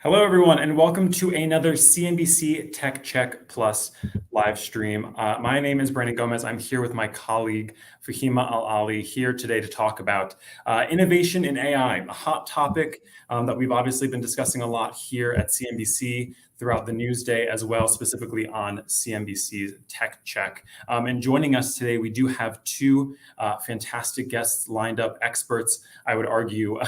Hello, everyone, and welcome to another CNBC TechCheck Plus live stream. My name is Brandon Gomez. I'm here with my colleague, Fahiemah Al-Ali, here today to talk about innovation in AI, a hot topic that we've obviously been discussing a lot here at CNBC throughout the news day, as well, specifically on CNBC's TechCheck. And joining us today, we do have two fantastic guests lined up, experts, I would argue,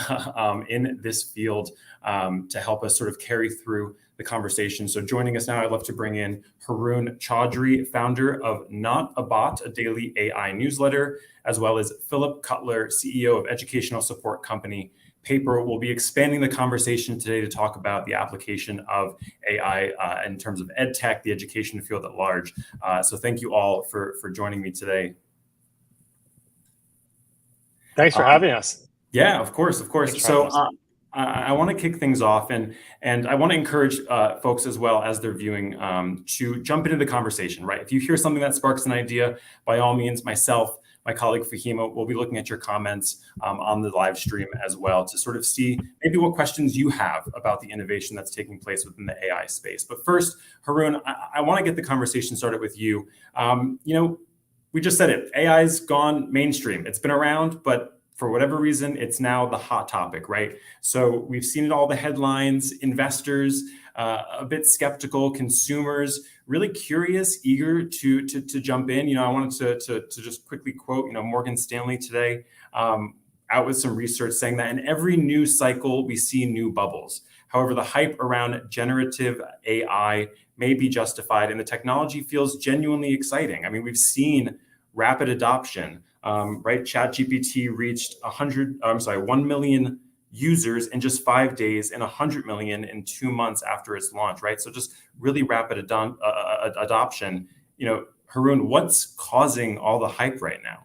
in this field to help us sort of carry through the conversation. So joining us now, I'd love to bring in Haroon Choudery, founder of Not a Bot, a daily AI newsletter, as well as Philip Cutler, CEO of educational support company Paper. We'll be expanding the conversation today to talk about the application of AI in terms of ed tech, the education field at large. So thank you all for joining me today. Thanks for having us. Yeah, of course. So I want to kick things off, and I want to encourage folks as well as they're viewing to jump into the conversation, right? If you hear something that sparks an idea, by all means, myself, my colleague Fahiemah will be looking at your comments on the live stream as well to sort of see maybe what questions you have about the innovation that's taking place within the AI space. But first, Haroon, I want to get the conversation started with you. We just said it, AI's gone mainstream. It's been around, but for whatever reason, it's now the hot topic, right? So we've seen it all the headlines, investors a bit skeptical, consumers really curious, eager to jump in. I wanted to just quickly quote, Morgan Stanley today out with some research saying that in every news cycle, we see new bubbles. However, the hype around generative AI may be justified and the technology feels genuinely exciting. I mean, we've seen rapid adoption. Right? ChatGPT reached 1 million users in just 5 days and 100 million in 2 months after its launch, right? So just really rapid adoption. Haroon, what's causing all the hype right now?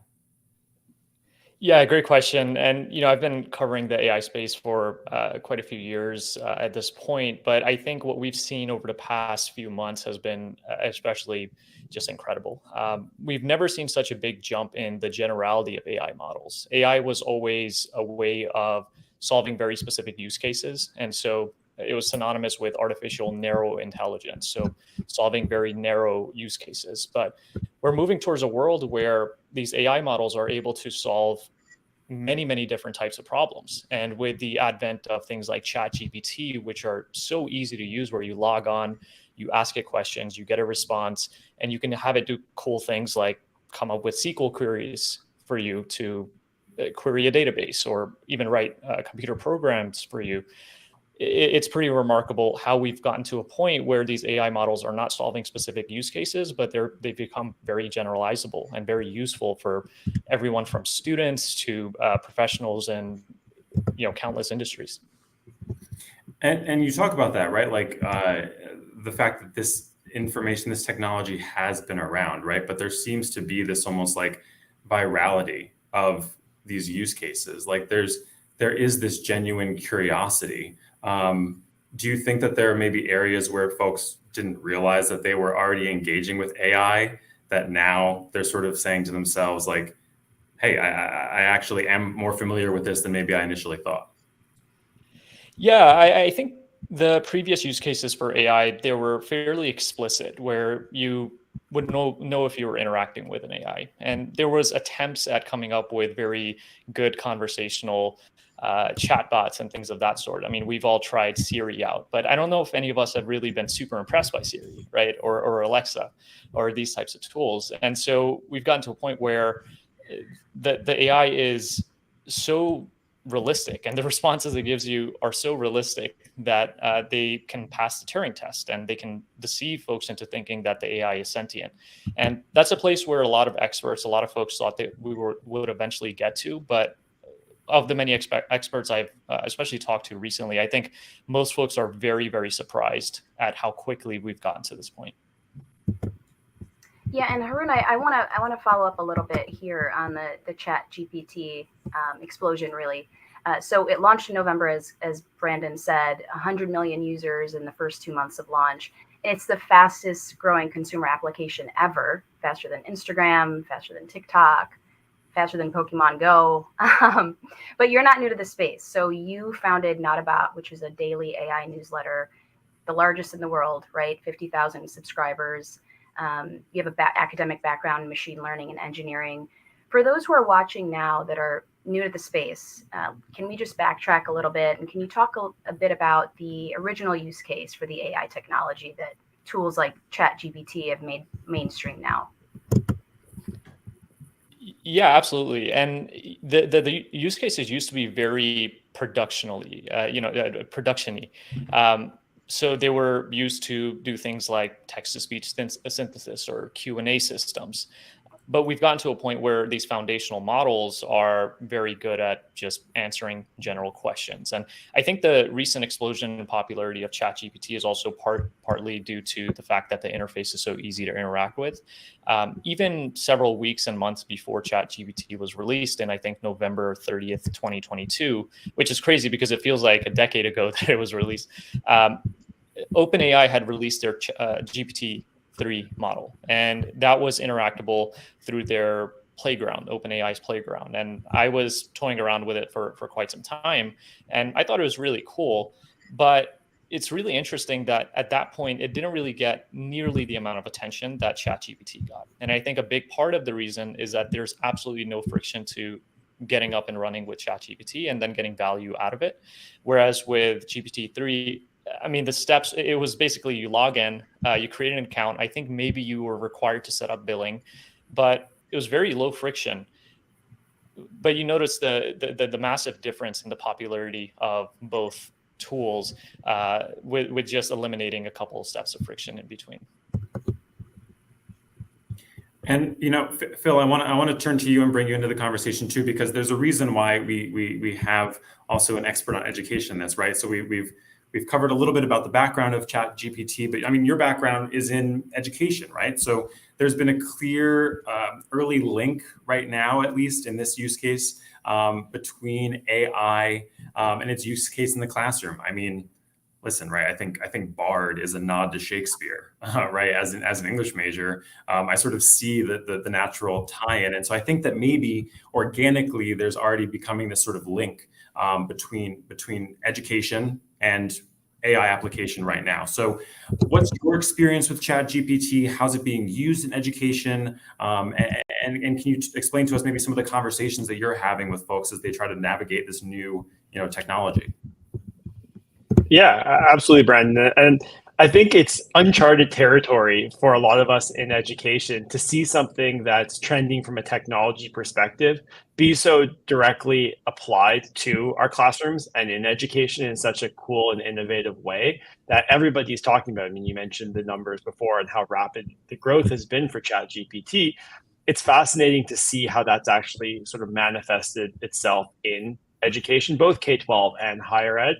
Yeah, great question. And, I've been covering the AI space for quite a few years at this point, but I think what we've seen over the past few months has been especially just incredible. We've never seen such a big jump in the generality of AI models. AI was always a way of solving very specific use cases. And so it was synonymous with artificial narrow intelligence, so solving very narrow use cases. But we're moving towards a world where these AI models are able to solve many, many different types of problems. And with the advent of things like ChatGPT, which are so easy to use, where you log on, you ask it questions, you get a response, and you can have it do cool things like come up with SQL queries for you to query a database, or even write computer programs for you. It's pretty remarkable how we've gotten to a point where these AI models are not solving specific use cases, but they've become very generalizable and very useful for everyone from students to professionals and countless industries. And you talk about that, right? Like the fact that this information, this technology has been around, right? But there seems to be this almost like virality of these use cases. Like there is this genuine curiosity. Do you think that there may be areas where folks didn't realize that they were already engaging with AI, that now they're sort of saying to themselves like, hey, I actually am more familiar with this than maybe I initially thought? Yeah, I think the previous use cases for AI, they were fairly explicit, where you would know if you were interacting with an AI. And there was attempts at coming up with very good conversational chatbots and things of that sort. I mean, we've all tried Siri out, but I don't know if any of us have really been super impressed by Siri, right? Or Alexa, or these types of tools. And so we've gotten to a point where the AI is so realistic, and the responses it gives you are so realistic that they can pass the Turing test, and they can deceive folks into thinking that the AI is sentient. And that's a place where a lot of experts, a lot of folks thought that we would eventually get to. But of the many experts I've especially talked to recently, I think most folks are very, very surprised at how quickly we've gotten to this point. Yeah, and Haroon, I want to follow up a little bit here on the ChatGPT explosion, really. So it launched in November, as Brandon said, 100 million users in the first 2 months of launch. And it's the fastest growing consumer application ever, faster than Instagram, faster than TikTok, faster than Pokemon Go. But you're not new to the space. So you founded Not About, which is a daily AI newsletter, the largest in the world, right? 50,000 subscribers. You have academic background in machine learning and engineering. For those who are watching now that are new to the space, can we just backtrack a little bit? And can you talk a bit about the original use case for the AI technology that tools like ChatGPT have made mainstream now? Yeah, absolutely. And the use cases used to be very productionally, production-y. So they were used to do things like text-to-speech synthesis or Q&A systems. But we've gotten to a point where these foundational models are very good at just answering general questions. And I think the recent explosion in popularity of ChatGPT is also partly due to the fact that the interface is so easy to interact with. Even several weeks and months before ChatGPT was released, in I think November 30th, 2022, which is crazy because it feels like a decade ago that it was released, OpenAI had released their GPT-3 model, and that was interactable through their playground, OpenAI's playground. And I was toying around with it for quite some time, and I thought it was really cool. But it's really interesting that at that point, it didn't really get nearly the amount of attention that ChatGPT got. And I think a big part of the reason is that there's absolutely no friction to getting up and running with ChatGPT and then getting value out of it. Whereas with GPT-3, I mean, the steps, it was basically you log in, you create an account. I think maybe you were required to set up billing, but it was very low friction. But you notice the massive difference in the popularity of both tools with just eliminating a couple of steps of friction in between. And Phil, I want to turn to you and bring you into the conversation too, because there's a reason why we have also an expert on education in this, right? So we've covered a little bit about the background of ChatGPT, but I mean, your background is in education, right? So there's been a clear early link right now, at least in this use case, between AI and its use case in the classroom. I mean, listen, right? I think Bard is a nod to Shakespeare, right? As an English major, I sort of see the natural tie-in, and so I think that maybe organically there's already becoming this sort of link between education and AI application right now. So what's your experience with ChatGPT? How's it being used in education? And can you explain to us maybe some of the conversations that you're having with folks as they try to navigate this new technology? Yeah, absolutely, Brandon. And I think it's uncharted territory for a lot of us in education to see something that's trending from a technology perspective be so directly applied to our classrooms and in education in such a cool and innovative way that everybody's talking about. I mean, you mentioned the numbers before and how rapid the growth has been for ChatGPT. It's fascinating to see how that's actually sort of manifested itself in education, both K-12 and higher ed.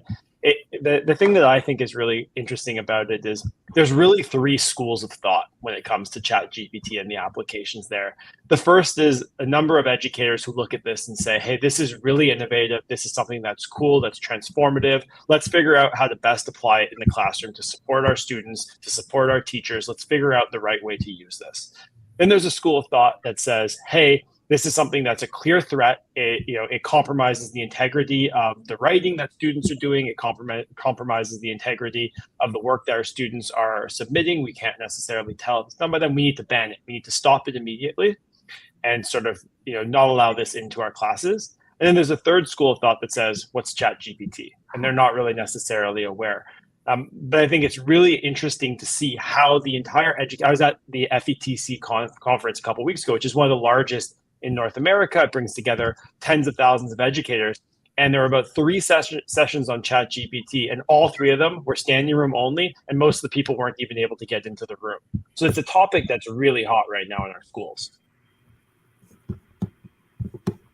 The thing that I think is really interesting about it is there's really three schools of thought when it comes to ChatGPT and the applications there. The first is a number of educators who look at this and say, hey, this is really innovative. This is something that's cool, that's transformative. Let's figure out how to best apply it in the classroom to support our students, to support our teachers. Let's figure out the right way to use this. Then there's a school of thought that says, hey, this is something that's a clear threat. It compromises the integrity of the writing that students are doing. It compromises the integrity of the work that our students are submitting. We can't necessarily tell if it's done by them. We need to ban it. We need to stop it immediately and sort of not allow this into our classes. And then there's a third school of thought that says, what's ChatGPT? And they're not really necessarily aware. But I think it's really interesting to see how the entire I was at the FETC conference a couple of weeks ago, which is one of the largest in North America. It brings together tens of thousands of educators. And there were about 3 sessions on ChatGPT, and all 3 of them were standing room only, and most of the people weren't even able to get into the room. So it's a topic that's really hot right now in our schools.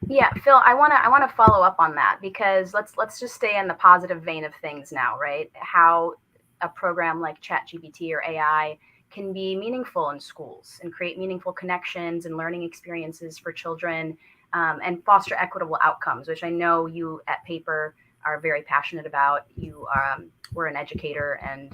Yeah, Phil, I want to follow up on that, because let's just stay in the positive vein of things now, right? How a program like ChatGPT or AI can be meaningful in schools and create meaningful connections and learning experiences for children, and foster equitable outcomes, which I know you at Paper are very passionate about. You were an educator, and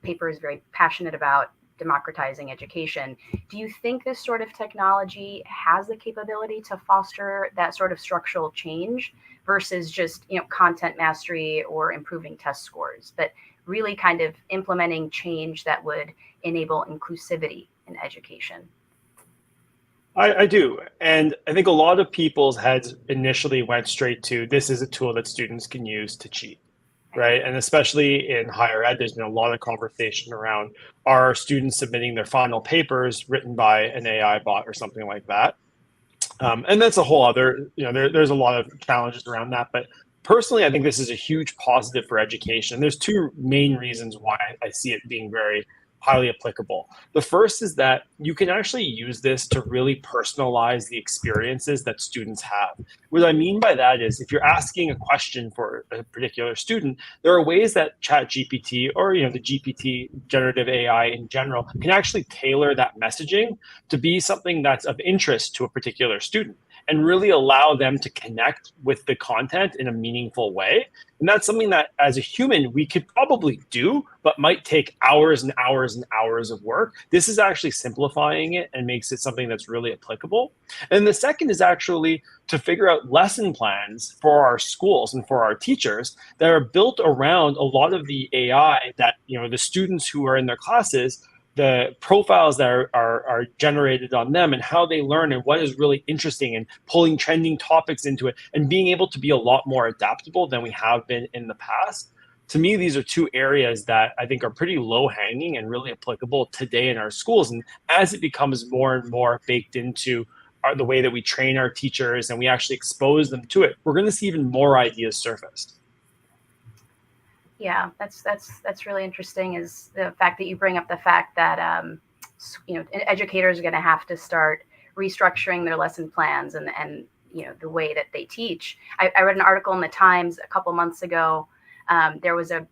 Paper is very passionate about democratizing education. Do you think this sort of technology has the capability to foster that sort of structural change versus just, content mastery or improving test scores, but really kind of implementing change that would enable inclusivity in education? I do. And I think a lot of people's heads initially went straight to, this is a tool that students can use to cheat, right? And especially in higher ed, there's been a lot of conversation around, are students submitting their final papers written by an AI bot or something like that? And that's a whole other, there's a lot of challenges around that. But personally, I think this is a huge positive for education. There's two main reasons why I see it being very highly applicable. The first is that you can actually use this to really personalize the experiences that students have. What I mean by that is, if you're asking a question for a particular student, there are ways that ChatGPT or the GPT generative AI in general can actually tailor that messaging to be something that's of interest to a particular student and really allow them to connect with the content in a meaningful way. And that's something that as a human, we could probably do, but might take hours and hours and hours of work. This is actually simplifying it and makes it something that's really applicable. And the second is actually to figure out lesson plans for our schools and for our teachers that are built around a lot of the AI that, the students who are in their classes, the profiles that are generated on them and how they learn and what is really interesting, and pulling trending topics into it and being able to be a lot more adaptable than we have been in the past. To me, these are two areas that I think are pretty low hanging and really applicable today in our schools. And as it becomes more and more baked into the way that we train our teachers and we actually expose them to it, we're going to see even more ideas surface. Yeah, that's really interesting, is the fact that you bring up the fact that educators are going to have to start restructuring their lesson plans and the way that they teach. I read an article in the Times a couple months ago. There was a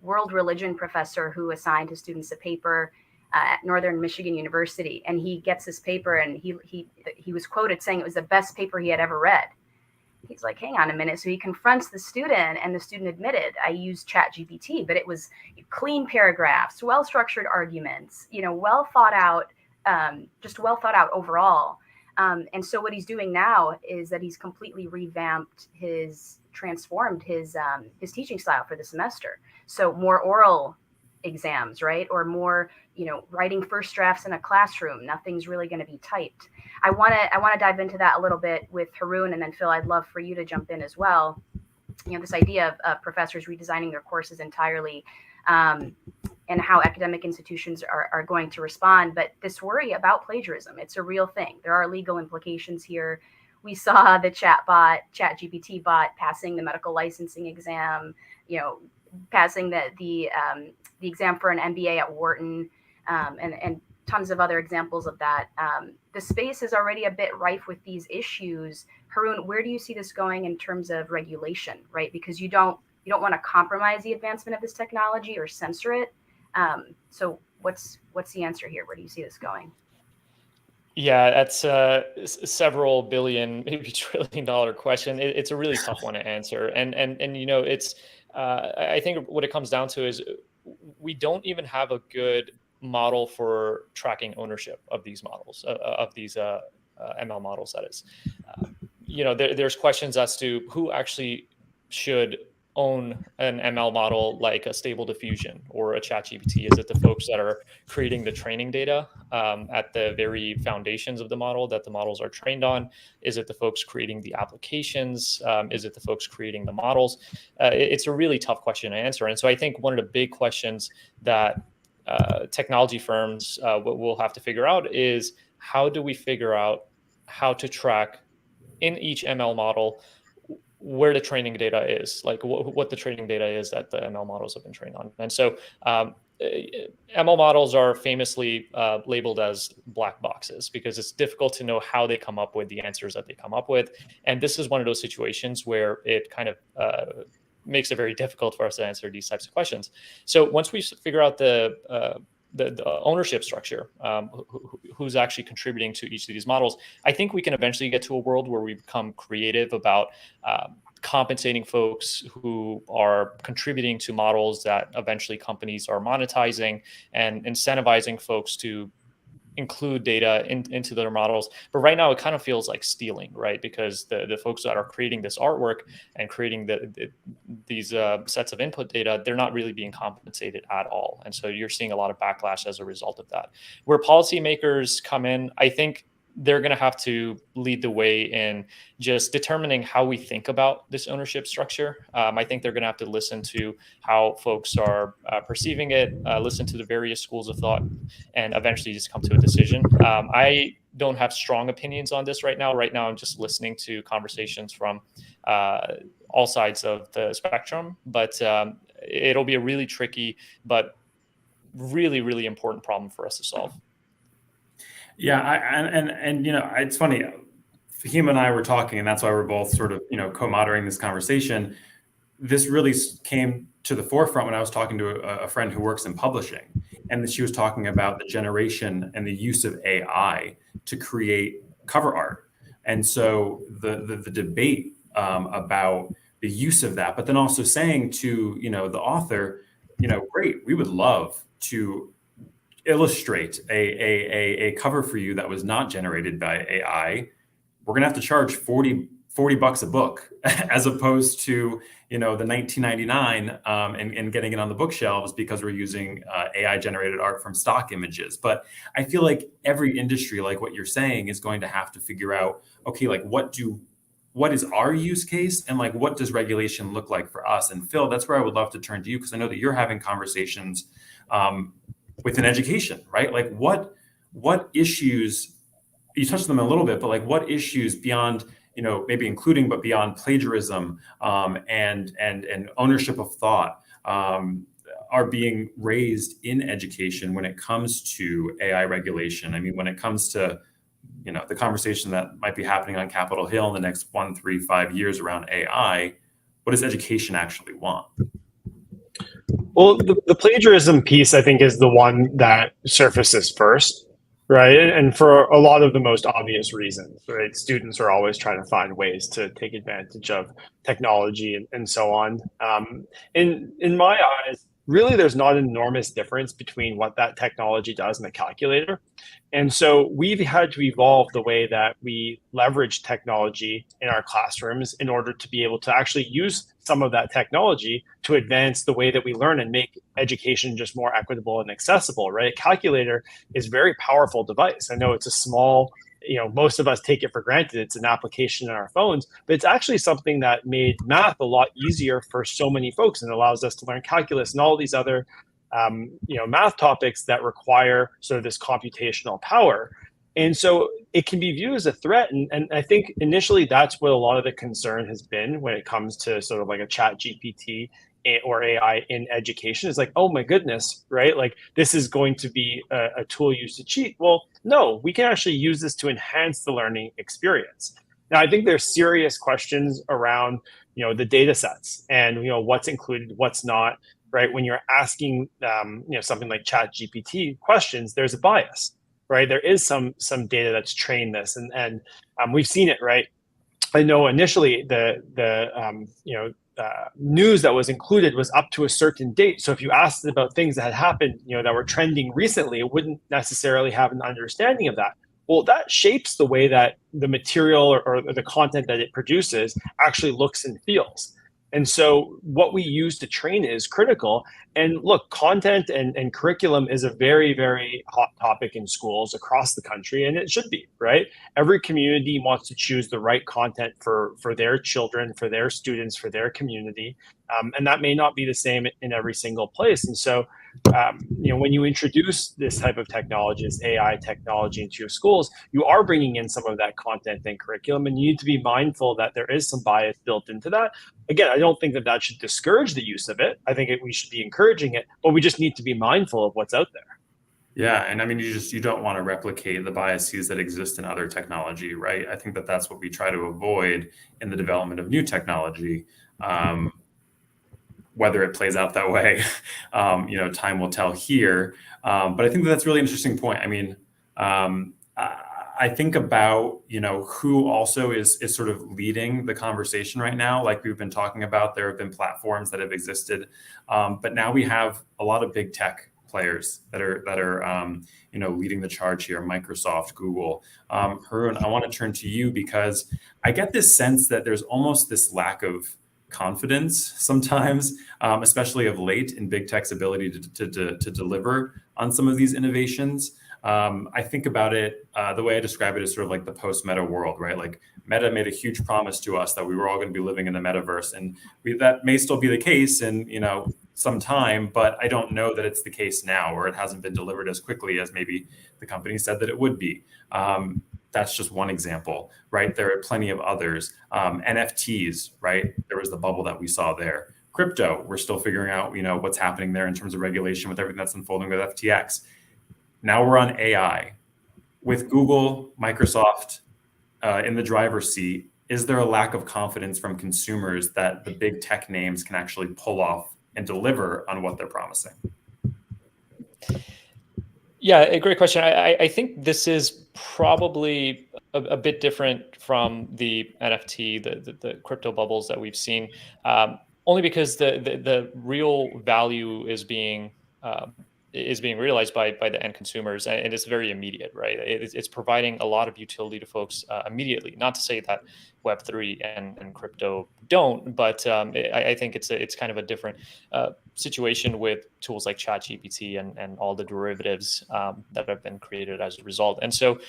world religion professor who assigned his students a paper at Northern Michigan University, and he gets this paper and he was quoted saying it was the best paper he had ever read. He's like, hang on a minute. So he confronts the student, and the student admitted, I used ChatGPT, but it was clean paragraphs, well-structured arguments, well thought out, just well thought out overall. And so what he's doing now is that he's completely transformed his teaching style for the semester. So more oral exams, right? Or more, writing first drafts in a classroom. Nothing's really going to be typed. I want to dive into that a little bit with Haroon, and then Phil, I'd love for you to jump in as well. This idea of professors redesigning their courses entirely, and how academic institutions are going to respond. But this worry about plagiarism, it's a real thing. There are legal implications here. We saw the ChatGPT bot passing the medical licensing exam, passing the exam for an MBA at Wharton, and tons of other examples of that. The space is already a bit rife with these issues. Haroon, where do you see this going in terms of regulation, right? Because you don't want to compromise the advancement of this technology or censor it. So what's the answer here? Where do you see this going? Yeah, that's a several billion, maybe $1 trillion question. It's a really tough one to answer. And it's, I think what it comes down to is we don't even have a good model for tracking ownership of these models, of these ML models, that is. There's questions as to who actually should own an ML model like a Stable Diffusion or a ChatGPT. Is it the folks that are creating the training data at the very foundations of the model that the models are trained on? Is it the folks creating the applications? Is it the folks creating the models? It's a really tough question to answer. And so I think one of the big questions that technology firms will have to figure out is, how do we figure out how to track in each ML model where the training data is, like what the training data is that the ML models have been trained on. And so ML models are famously labeled as black boxes because it's difficult to know how they come up with the answers that they come up with. And this is one of those situations where it kind of makes it very difficult for us to answer these types of questions. So once we figure out the ownership structure, who's actually contributing to each of these models, I think we can eventually get to a world where we become creative about compensating folks who are contributing to models that eventually companies are monetizing, and incentivizing folks to include data into their models. But right now it kind of feels like stealing, right? Because the folks that are creating this artwork and creating these sets of input data, they're not really being compensated at all. And so you're seeing a lot of backlash as a result of that. Where policymakers come in, I think they're going to have to lead the way in just determining how we think about this ownership structure. I think they're going to have to listen to how folks are perceiving it, listen to the various schools of thought, and eventually just come to a decision. I don't have strong opinions on this right now. Right now, I'm just listening to conversations from all sides of the spectrum, but it'll be a really tricky, but really, really important problem for us to solve. Yeah, and it's funny. Fahiemah and I were talking, and that's why we're both sort of co-moderating this conversation. This really came to the forefront when I was talking to a friend who works in publishing, and she was talking about the generation and the use of AI to create cover art, and so the debate about the use of that, but then also saying to the author, great, we would love to illustrate a cover for you that was not generated by AI. We're gonna have to charge 40 bucks a book as opposed to the $19.99 and getting it on the bookshelves because we're using AI generated art from stock images. But I feel like every industry, like what you're saying, is going to have to figure out, okay, like what is our use case, and like what does regulation look like for us? And Phil, that's where I would love to turn to you, because I know that you're having conversations within education, right? Like what issues, you touched on them a little bit, but like what issues beyond, maybe including, but beyond plagiarism and ownership of thought are being raised in education when it comes to AI regulation? I mean, when it comes to, the conversation that might be happening on Capitol Hill in the next 1, 3, 5 years around AI, what does education actually want? Well, the plagiarism piece, I think, is the one that surfaces first, right? And for a lot of the most obvious reasons, right? Students are always trying to find ways to take advantage of technology and so on. In my eyes, really, there's not an enormous difference between what that technology does and the calculator. And so we've had to evolve the way that we leverage technology in our classrooms in order to be able to actually use some of that technology to advance the way that we learn and make education just more equitable and accessible, right? A calculator is a very powerful device. I know it's a small, most of us take it for granted. It's an application in our phones, but it's actually something that made math a lot easier for so many folks, and allows us to learn calculus and all these other math topics that require sort of this computational power. And so it can be viewed as a threat. And I think initially that's what a lot of the concern has been when it comes to sort of like a ChatGPT or AI in education, is like, oh my goodness, right? Like this is going to be a tool used to cheat. Well, no, we can actually use this to enhance the learning experience. Now, I think there's serious questions around, the data sets and, what's included, what's not, right? When you're asking, something like ChatGPT questions, there's a bias, right? There is some data that's trained this, and we've seen it, right? I know initially the news that was included was up to a certain date. So if you asked about things that had happened, that were trending recently, it wouldn't necessarily have an understanding of that. Well, that shapes the way that the material or the content that it produces actually looks and feels. And so what we use to train it is critical. And look, content and curriculum is a very, very hot topic in schools across the country, and it should be, right? Every community wants to choose the right content for their children, for their students, for their community. And that may not be the same in every single place. And so, when you introduce this type of technology, this AI technology into your schools, you are bringing in some of that content and curriculum, and you need to be mindful that there is some bias built into that. Again, I don't think that should discourage the use of it. I think we should be encouraging it, but we just need to be mindful of what's out there. Yeah, and I mean, you don't want to replicate the biases that exist in other technology, right? I think that's what we try to avoid in the development of new technology. Whether it plays out that way, time will tell here. But I think that's a really interesting point. I mean, I think about, who also is sort of leading the conversation right now. Like we've been talking about, there have been platforms that have existed, but now we have a lot of big tech players that are leading the charge here. Microsoft, Google. Haroon, I want to turn to you because I get this sense that there's almost this lack of confidence sometimes, especially of late, in big tech's ability to deliver on some of these innovations. I think about it, the way I describe it is sort of like the post-Meta world, right? Like Meta made a huge promise to us that we were all going to be living in the metaverse, and that may still be the case in some time, but I don't know that it's the case now, or it hasn't been delivered as quickly as maybe the company said that it would be. That's just one example, right? There are plenty of others. NFTs, right? There was the bubble that we saw there. Crypto, we're still figuring out, what's happening there in terms of regulation with everything that's unfolding with FTX. Now we're on AI. With Google, Microsoft in the driver's seat, is there a lack of confidence from consumers that the big tech names can actually pull off and deliver on what they're promising? Yeah, a great question. I think this is probably a bit different from the NFT, the crypto bubbles that we've seen, only because the real value is being realized by the end consumers, and it's very immediate, right? It's providing a lot of utility to folks immediately. Not to say that Web3 and crypto don't, but I think it's kind of a different situation with tools like ChatGPT and all the derivatives that have been created as a result. And so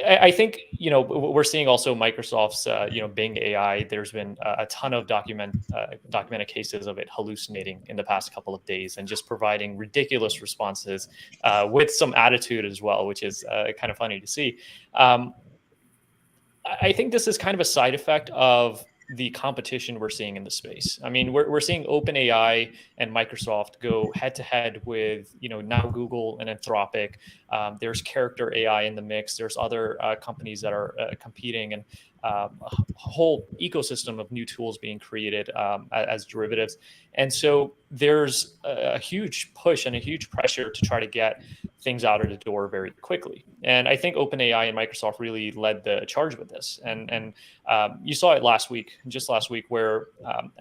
I think, we're seeing also Microsoft's, Bing AI. There's been a ton of documented cases of it hallucinating in the past couple of days and just providing ridiculous responses with some attitude as well, which is kind of funny to see. I think this is kind of a side effect of the competition we're seeing in the space. I mean, we're seeing OpenAI and Microsoft go head to head with, now Google and Anthropic. There's Character AI in the mix. There's other companies that are competing, and a whole ecosystem of new tools being created as derivatives. And so there's a huge push and a huge pressure to try to get things out of the door very quickly. And I think OpenAI and Microsoft really led the charge with this. And you saw it just last week, where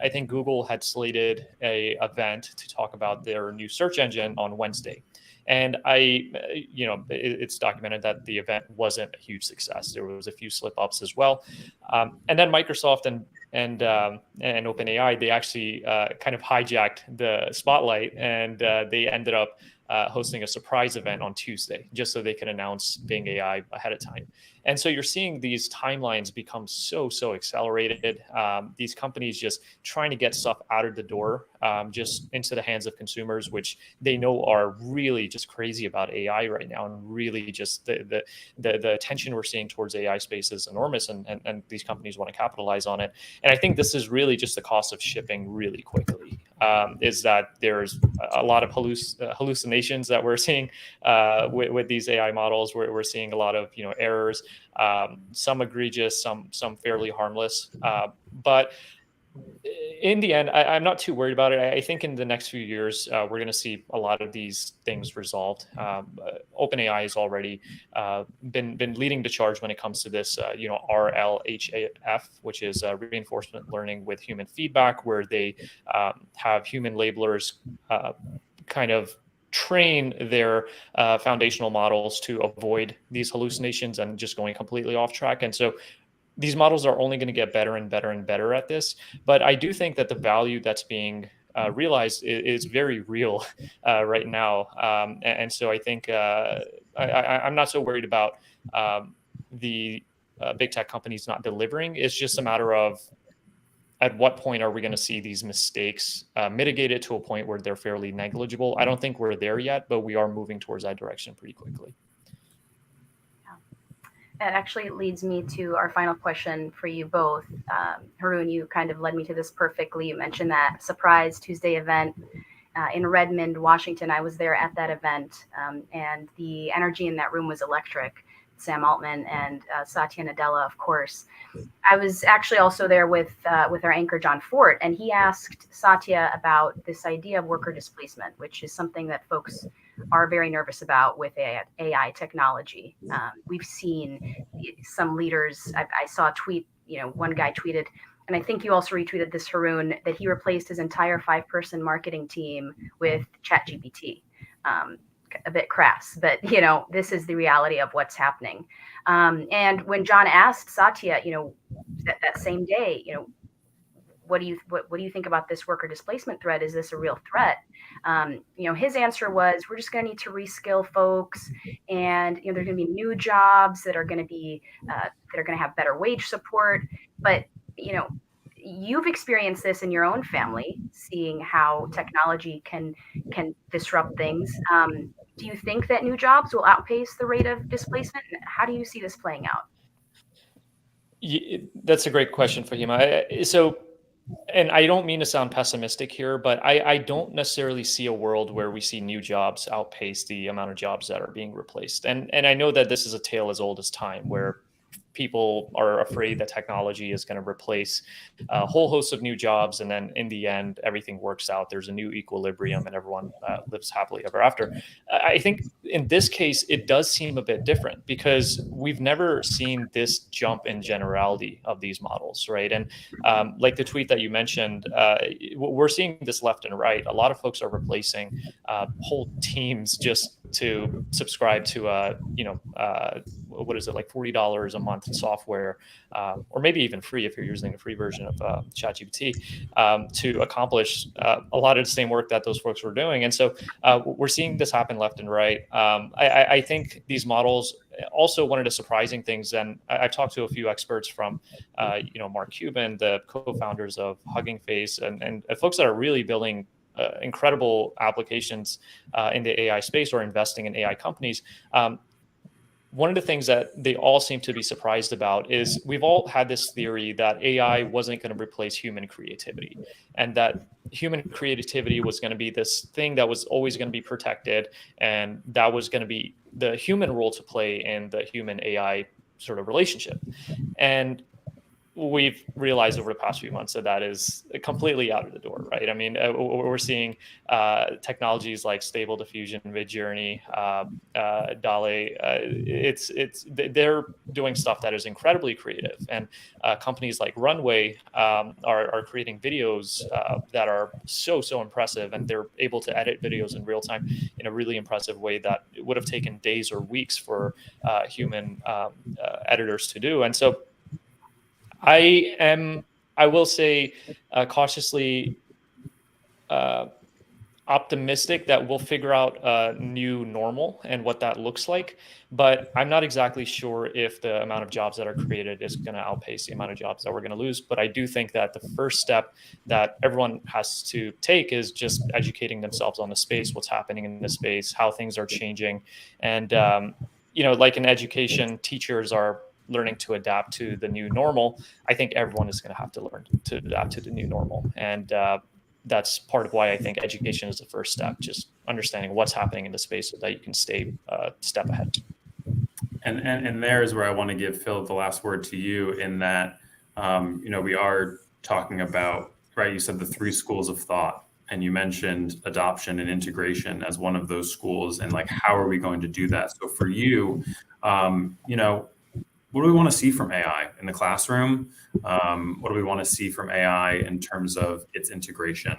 I think Google had slated a event to talk about their new search engine on Wednesday. And it's documented that the event wasn't a huge success. There was a few slip-ups as well. And then Microsoft and OpenAI, they actually kind of hijacked the spotlight, and they ended up hosting a surprise event on Tuesday, just so they could announce Bing AI ahead of time. And so you're seeing these timelines become so accelerated. These companies just trying to get stuff out of the door, just into the hands of consumers, which they know are really just crazy about AI right now, and really just the attention we're seeing towards AI space is enormous, and these companies want to capitalize on it. And I think this is really just the cost of shipping really quickly. Is that there's a lot of hallucinations that we're seeing with these AI models. We're seeing a lot of errors, some egregious, some fairly harmless. But in the end, I'm not too worried about it. I think in the next few years, we're going to see a lot of these things resolved. OpenAI has already been leading the charge when it comes to this, RLHF, which is reinforcement learning with human feedback, where they have human labelers kind of train their foundational models to avoid these hallucinations and just going completely off track. And so these models are only going to get better and better and better at this. But I do think that the value that's being realized is very real right now. And so I think I'm not so worried about the big tech companies not delivering. It's just a matter of at what point are we going to see these mistakes mitigated to a point where they're fairly negligible? I don't think we're there yet, but we are moving towards that direction pretty quickly. That actually leads me to our final question for you both. Haroon, you kind of led me to this perfectly. You mentioned that surprise Tuesday event in Redmond, Washington. I was there at that event, and the energy in that room was electric. Sam Altman and Satya Nadella, of course. I was actually also there with our anchor, John Fort, and he asked Satya about this idea of worker displacement, which is something that folks are very nervous about with AI technology. We've seen some leaders. I saw a tweet. One guy tweeted, and I think you also retweeted this, Haroon, that he replaced his entire 5-person marketing team with ChatGPT. A bit crass, but this is the reality of what's happening. And when John asked Satya, that same day, what do you think about this worker displacement threat? Is this a real threat? His answer was, we're just going to need to reskill folks, and there's going to be new jobs that are going to have better wage support. But you've experienced this in your own family, seeing how technology can disrupt things. Do you think that new jobs will outpace the rate of displacement? How do you see this playing out? That's a great question, Fahiemah. And I don't mean to sound pessimistic here, but I don't necessarily see a world where we see new jobs outpace the amount of jobs that are being replaced. And I know that this is a tale as old as time, where people are afraid that technology is going to replace a whole host of new jobs, and then in the end, everything works out. There's a new equilibrium, and everyone lives happily ever after. I think in this case, it does seem a bit different, because we've never seen this jump in generality of these models, right? And like the tweet that you mentioned, we're seeing this left and right. A lot of folks are replacing whole teams just to subscribe to what is it, like $40 a month software, or maybe even free if you're using a free version of ChatGPT, to accomplish a lot of the same work that those folks were doing. And so we're seeing this happen left and right. I think these models, also one of the surprising things, and I talked to a few experts from Mark Cuban, the co-founders of Hugging Face, and folks that are really building incredible applications in the AI space, or investing in AI companies. One of the things that they all seem to be surprised about is we've all had this theory that AI wasn't going to replace human creativity, and that human creativity was going to be this thing that was always going to be protected, and that was going to be the human role to play in the human AI sort of relationship. And we've realized over the past few months that is completely out of the door, right? I mean, we're seeing technologies like Stable Diffusion, Midjourney, DALL-E. They're doing stuff that is incredibly creative, and companies like Runway are creating videos that are so impressive, and they're able to edit videos in real time in a really impressive way that it would have taken days or weeks for human editors to do. And so I will say, cautiously optimistic that we'll figure out a new normal and what that looks like. But I'm not exactly sure if the amount of jobs that are created is going to outpace the amount of jobs that we're going to lose. But I do think that the first step that everyone has to take is just educating themselves on the space, what's happening in the space, how things are changing. And, like in education, teachers are learning to adapt to the new normal. I think everyone is going to have to learn to adapt to the new normal. And that's part of why I think education is the first step, just understanding what's happening in the space so that you can stay a step ahead. And there is where I want to give Phil the last word to you, in that, we are talking about, right, you said the 3 schools of thought, and you mentioned adoption and integration as one of those schools, and like, how are we going to do that? So for you, what do we want to see from AI in the classroom? What do we want to see from AI in terms of its integration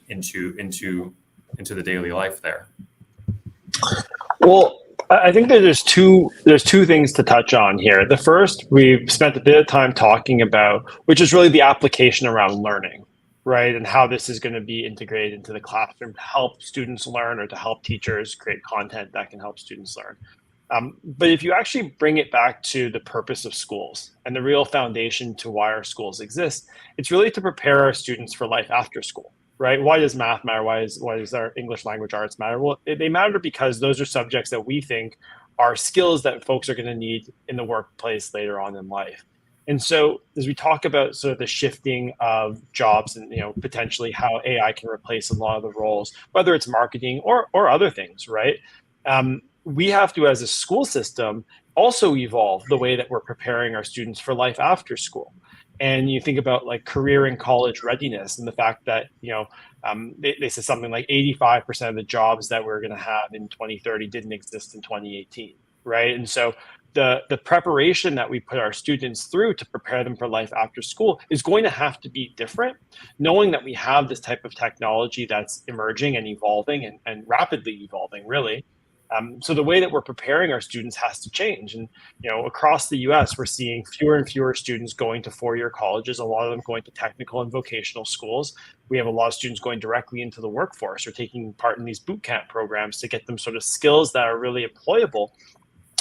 into the daily life there? Well, I think that there's two things to touch on here. The first, we've spent a bit of time talking about, which is really the application around learning, right? And how this is going to be integrated into the classroom to help students learn, or to help teachers create content that can help students learn. But if you actually bring it back to the purpose of schools and the real foundation to why our schools exist, it's really to prepare our students for life after school, right? Why does math matter? Why does our English language arts matter? Well, they matter because those are subjects that we think are skills that folks are going to need in the workplace later on in life. And so as we talk about sort of the shifting of jobs and, potentially how AI can replace a lot of the roles, whether it's marketing or other things, right? We have to, as a school system, also evolve the way that we're preparing our students for life after school. And you think about like career and college readiness and the fact that, they said something like 85% of the jobs that we're going to have in 2030 didn't exist in 2018, right? And so the preparation that we put our students through to prepare them for life after school is going to have to be different, knowing that we have this type of technology that's emerging and evolving and rapidly evolving, really. So the way that we're preparing our students has to change. And, across the US, we're seeing fewer and fewer students going to four-year colleges, a lot of them going to technical and vocational schools. We have a lot of students going directly into the workforce or taking part in these boot camp programs to get them sort of skills that are really employable.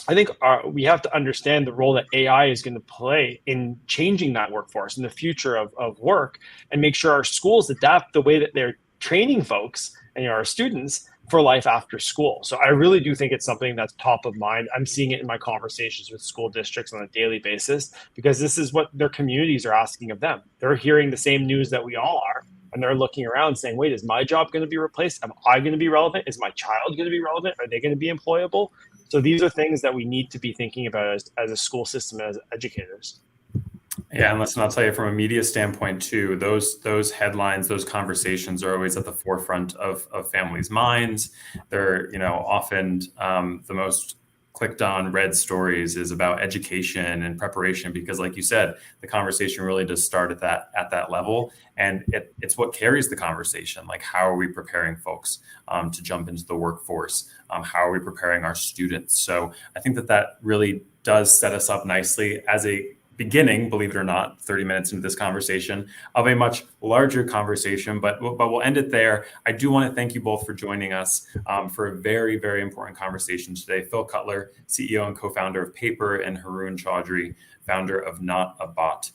I think we have to understand the role that AI is going to play in changing that workforce in the future of work, and make sure our schools adapt the way that they're training folks and our students for life after school. So I really do think it's something that's top of mind. I'm seeing it in my conversations with school districts on a daily basis, because this is what their communities are asking of them. They're hearing the same news that we all are, and they're looking around saying, wait, is my job going to be replaced? Am I going to be relevant? Is my child going to be relevant? Are they going to be employable? So these are things that we need to be thinking about as a school system, as educators. Yeah, and listen, I'll tell you from a media standpoint too, those headlines, those conversations are always at the forefront of families' minds. They're, often the most clicked on read stories is about education and preparation, because like you said, the conversation really does start at that level, and it's what carries the conversation. Like, how are we preparing folks to jump into the workforce? How are we preparing our students? So I think that really does set us up nicely as a beginning, believe it or not, 30 minutes into this conversation, of a much larger conversation, but we'll end it there. I do want to thank you both for joining us for a very, very important conversation today. Phil Cutler, CEO and co-founder of Paper, and Haroon Choudery, founder of Not a Bot,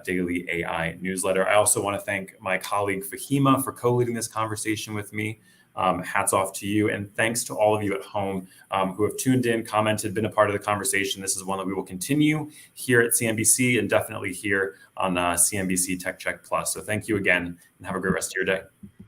daily AI newsletter. I also want to thank my colleague Fahiemah for co-leading this conversation with me. Hats off to you, and thanks to all of you at home who have tuned in, commented, been a part of the conversation. This is one that we will continue here at CNBC, and definitely here on CNBC TechCheck Plus. So thank you again, and have a great rest of your day.